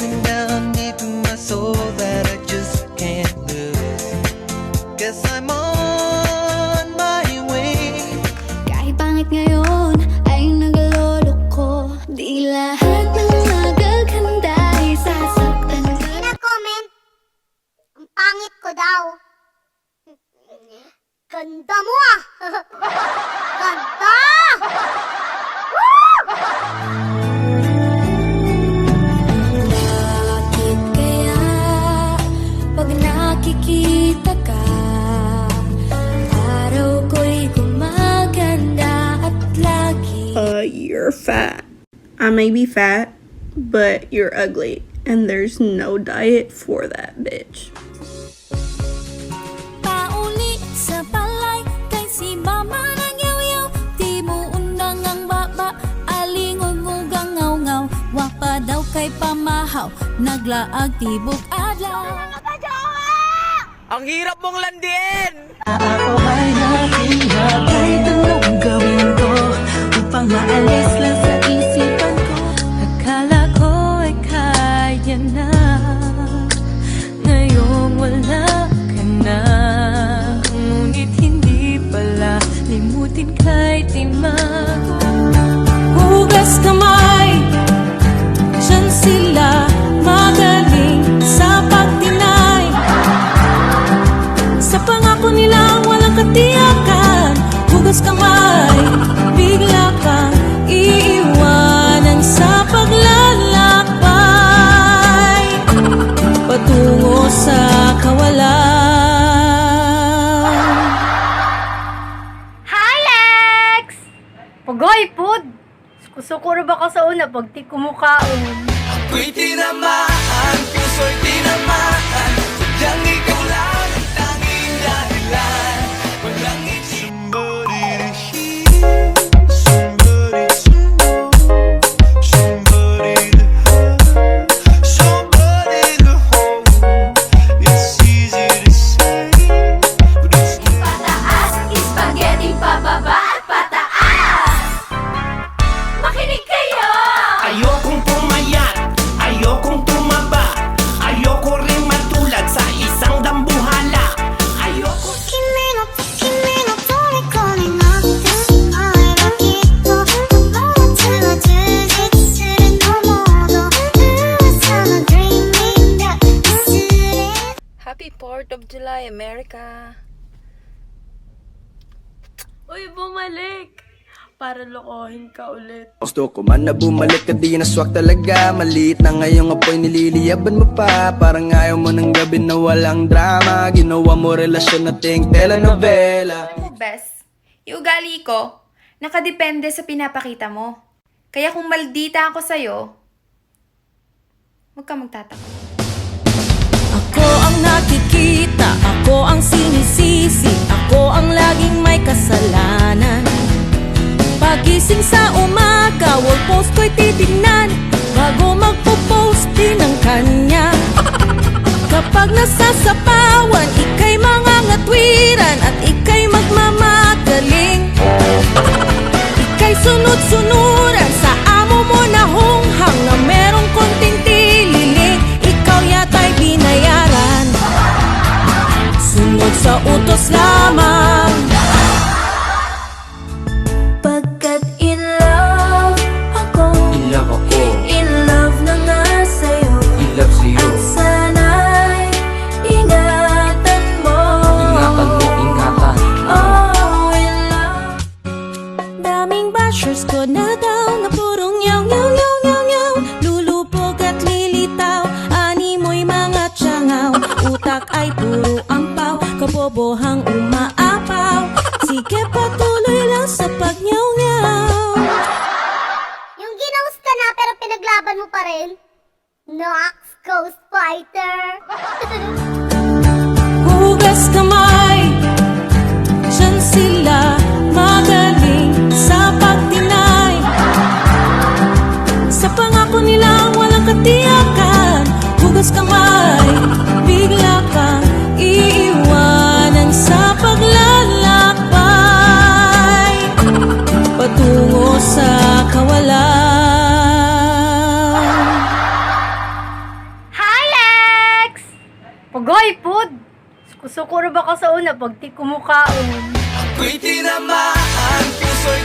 something down deep in my soul that I just can't lose. Guess I'm on my way. Kahit pangit ngayon ay nagalolo ko, di lahat ng magaganda ay sasaktan. Sina-comment, ang pangit ko daw. Ganda mo ah! Ganda! Bakit kaya pag nakikita ka, araw ko'y gumaganda at lagi. You're fat. I may be fat, but you're ugly. And there's no diet for that, bitch. Pauli sa balay kay si mama nang yaw-yaw, di mo undang ang baba, alingog-ugang ngaw-ngaw, wapa daw kay pamahaw, naglaag tibok adlaw. Ang hirap mong landin! Ako ay nakinap, kahit anong gawin ko upang maalis lang sa isipan ko. Akala ko ay kaya na, ngayong wala ka na. Ngunit hindi pala, limutin kay timang. Hugas kamay, siyan sila magaling sa pagtinay. Sa pangako nilang walang katiyakan, hugas kamay, bigla kang iiwanan sa paglalakbay, patungo sa kawalan. Hi, Lex! Pagoy, pud! Suko-suko ba ka sa una pag di kumukaon? Ako'y tinamaan, puso'y tinamaan, sadyang ikaw lang ang tanging dahilan. Walang somebody to hear, somebody to know, somebody to have, somebody to hold. It's easy to say, but it's Pataas, spaghetti pababa at pataas. Makinig kayo! Ayokong pumayat, ayokong tumaba, ayoko rin matulad sa isang dambuhala. Ayoko 君の虜になって会えばきっと友達は充実するのもど噂の dreaming が忘れ Happy 4th of July, America! Uy, bumalik! Para lokohin ka ulit. Gusto ko man na bumalik ka, di na swak talaga. Maliit na ngayong apoy, nililiyaban mo pa. Parang ayaw mo ng gabi na walang drama. Ginawa mo relasyon na ting telenovela. Bes, yung ugali ko, nakadepende sa pinapakita mo. Kaya kung maldita ako sa'yo, huwag ka magtataka. Ako ang nakikita, ako ang sinisisi, ako ang laging may kasalanan. Pagising sa umaga, wall post ko'y titignan, bago magpo-post din ang kanya. Kapag nasasapawan, ika'y mangangatwiran at ika'y magmamagaling. Ika'y sunod-sunuran sa amo mo na hunghang na merong konting tililing. Ikaw yata'y binayaran, sunod sa utos lamang. Pagkat in love ako, in love na nga sa'yo, at sana'y ingatan mo. Oh, in love. Daming bashers ko na daw na purong yaw, yaw, yaw, yaw, yaw. Lulupog at lilitaw, ani mo'y mga tsangaw. Utak ay puro ampaw, kabobohang umaapaw. Sige, patuloy lang sa pagnyaw-nyaw. Yung ginaus ka na pero pinaglaban mo pa rin. Nox Ghost Fighter. Hugas kamay, siyan sila magaling sa pagtinay. Sa pangako nilang walang katiyakan, hugas kamay, bigla kang iiwanan sa paglalakbay, patungo sa kawalan. Pugoy, pud! Suko ra ba ka sa una pag di kumukaon? Ako'y tinamaan, puso'y